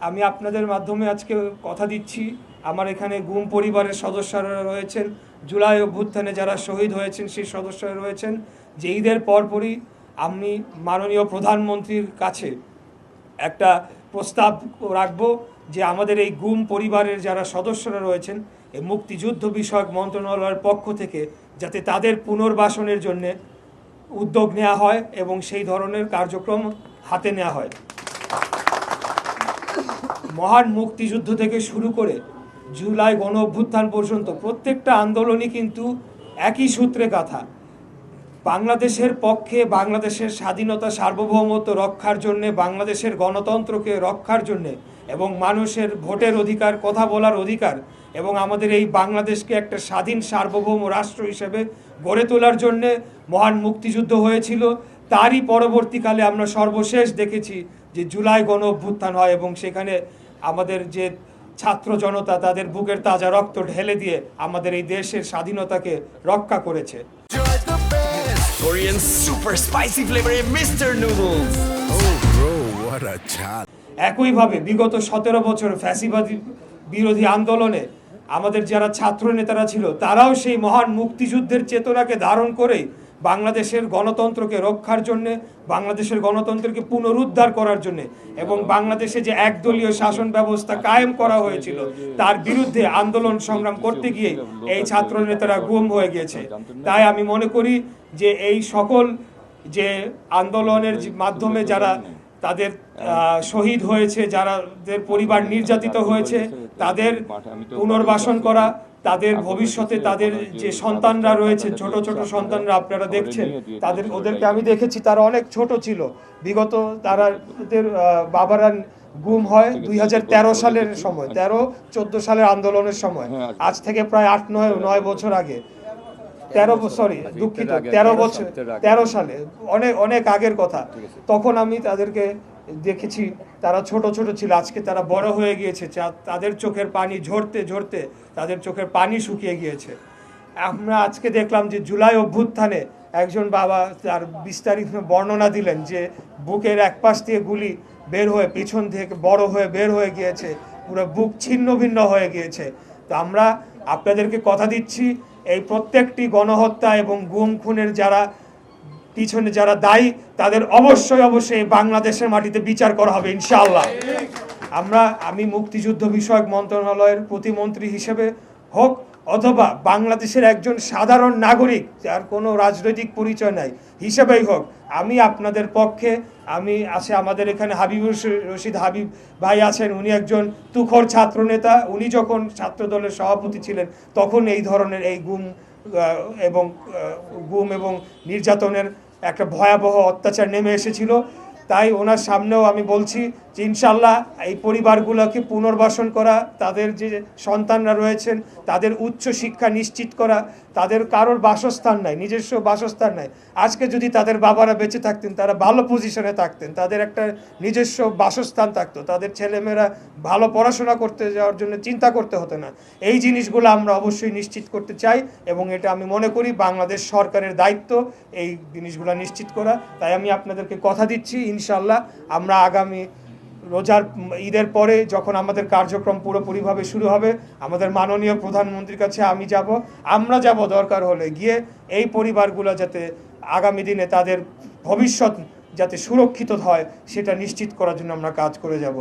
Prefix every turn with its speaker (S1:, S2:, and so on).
S1: আমি আপনাদের মাধ্যমে আজকে কথা দিচ্ছি, আমার এখানে গুম পরিবারের সদস্যরা রয়েছেন, জুলাই অভ্যুত্থানে যারা শহীদ হয়েছেন সেই সদস্যরা রয়েছেন, যে ঈদের পরপরই আমি মাননীয় প্রধানমন্ত্রীর কাছে একটা প্রস্তাব রাখব যে আমাদের এই গুম পরিবারের যারা সদস্যরা রয়েছেন এই মুক্তিযুদ্ধ বিষয়ক মন্ত্রণালয়ের পক্ষ থেকে যাতে তাদের পুনর্বাসনের জন্য উদ্যোগ নেওয়া হয় এবং সেই ধরনের কার্যক্রম হাতে নেওয়া হয়। মহান মুক্তিযুদ্ধ থেকে শুরু করে জুলাই গণ অভ্যুত্থান পর্যন্ত প্রত্যেকটা আন্দোলনই কিন্তু একই সূত্রে গাঁথা। বাংলাদেশের পক্ষে, বাংলাদেশের স্বাধীনতা সার্বভৌমত্ব রক্ষার জন্যে, বাংলাদেশের গণতন্ত্রকে রক্ষার জন্যে এবং মানুষের ভোটের অধিকার, কথা বলার অধিকার এবং আমাদের এই বাংলাদেশকে একটা স্বাধীন সার্বভৌম রাষ্ট্র হিসেবে গড়ে তোলার জন্যে মহান মুক্তিযুদ্ধ হয়েছিল। তারই পরবর্তীকালে আমরা সর্বশেষ দেখেছি যে জুলাই গণ অভ্যুত্থান হয় এবং সেখানে আমাদের যে ছাত্র জনতা তাদের বুকের তাজা রক্ত ঢেলে দিয়ে আমাদের এই দেশের স্বাধীনতাকে রক্ষা করেছে।
S2: Korean super spicy flavor Mr. Noodles.
S3: Oh bro, what a chat.
S1: একইভাবে বিগত 17 বছর ফ্যাসিবাদী বিরোধী আন্দোলনে আমাদের যারা ছাত্র নেতারা ছিল তারাও সেই মহান মুক্তিযুদ্ধের চেতনাকে ধারণ করেই বাংলাদেশের গণতন্ত্রকে রক্ষার জন্যে, বাংলাদেশের গণতন্ত্রকে পুনরুদ্ধার করার জন্যে এবং বাংলাদেশে যে একদলীয় শাসন ব্যবস্থা কায়েম করা হয়েছিল তার বিরুদ্ধে আন্দোলন সংগ্রাম করতে গিয়ে এই ছাত্র নেতারা গুম হয়ে গিয়েছে। তাই আমি মনে করি যে এই সকল যে আন্দোলনের মাধ্যমে যারা তাদের শহীদ হয়েছে, যাদের পরিবার নির্যাতিত হয়েছে তাদের পুনর্বাসন করা, তাদের ভবিষ্যতে তাদের যে সন্তানরা রয়েছে, ছোট ছোট সন্তানরা আপনারা দেখছেন, ওদেরকে আমি দেখেছি তারা অনেক ছোট ছিল। বিগত তাদের বাবারা গুম হয় 2013 সালের সময়, 13-14 সালের আন্দোলনের সময়, আজ থেকে প্রায় 8-9 বছর আগে, 13 সালে, অনেক আগের কথা। তখন আমি তাদেরকে দেখেছি, তারা ছোট ছোট ছিল, আজকে তারা বড় হয়ে গিয়েছে, তাদের চোখের পানি ঝরতে ঝরতে তাদের চোখের পানি শুকিয়ে গিয়েছে। আমরা আজকে দেখলাম যে জুলাই অভ্যুত্থানে একজন বাবা তার বিস্তারিত বর্ণনা দিলেন যে বুকের এক পাশ দিয়ে গুলি বের হয়ে পিছন থেকে বড় হয়ে বের হয়ে গিয়েছে, পুরো বুক ছিন্ন ভিন্ন হয়ে গিয়েছে। তো আমরা আপনাদেরকে কথা দিচ্ছি, এই প্রত্যেকটি গণহত্যা এবং গুম খুনের যারা পিছনে যারা দায়ী তাদের অবশ্যই বাংলাদেশের মাটিতে বিচার করা হবে ইনশাআল্লাহ। আমি মুক্তিযুদ্ধ বিষয়ক মন্ত্রণালয়ের প্রতিমন্ত্রী হিসেবে হোক অথবা বাংলাদেশের একজন সাধারণ নাগরিক যার কোনো রাজনৈতিক পরিচয় নাই হিসেবেই হোক, আমি আপনাদের পক্ষে। আমাদের এখানে হাবিবুর রশিদ হাবিব ভাই আছেন, উনি একজন তুখোর ছাত্র নেতা। উনি যখন ছাত্র দলের সভাপতি ছিলেন তখন এই ধরনের এই গুম এবং নির্যাতনের একটা ভয়াবহ অত্যাচার নেমে এসেছিল। তাই ওনার সামনেও আমি বলছি যে ইনশাল্লাহ এই পরিবারগুলোকে পুনর্বাসন করা, তাদের যে সন্তানরা রয়েছেন তাদের উচ্চ শিক্ষা নিশ্চিত করা, তাদের কারোর বাসস্থান নাই, নিজস্ব বাসস্থান নাই। আজকে যদি তাদের বাবারা বেঁচে থাকতেন তারা ভালো পজিশনে থাকতেন, তাদের একটা নিজস্ব বাসস্থান থাকতো, তাদের ছেলেমেয়েরা ভালো পড়াশোনা করতে যাওয়ার জন্য চিন্তা করতে হতো না। এই জিনিসগুলো আমরা অবশ্যই নিশ্চিত করতে চাই এবং এটা আমি মনে করি বাংলাদেশ সরকারের দায়িত্ব এই জিনিসগুলো নিশ্চিত করা। তাই আমি আপনাদেরকে কথা দিচ্ছি ইনশাল্লাহ আমরা আগামী রোজার ঈদের পরে যখন আমাদের কার্যক্রম পুরোপুরিভাবে শুরু হবে, আমাদের মাননীয় প্রধানমন্ত্রীর কাছে আমরা যাব দরকার হলে গিয়ে এই পরিবারগুলো যাতে আগামী দিনে তাদের ভবিষ্যৎ যাতে সুরক্ষিত হয় সেটা নিশ্চিত করার জন্য আমরা কাজ করে যাব।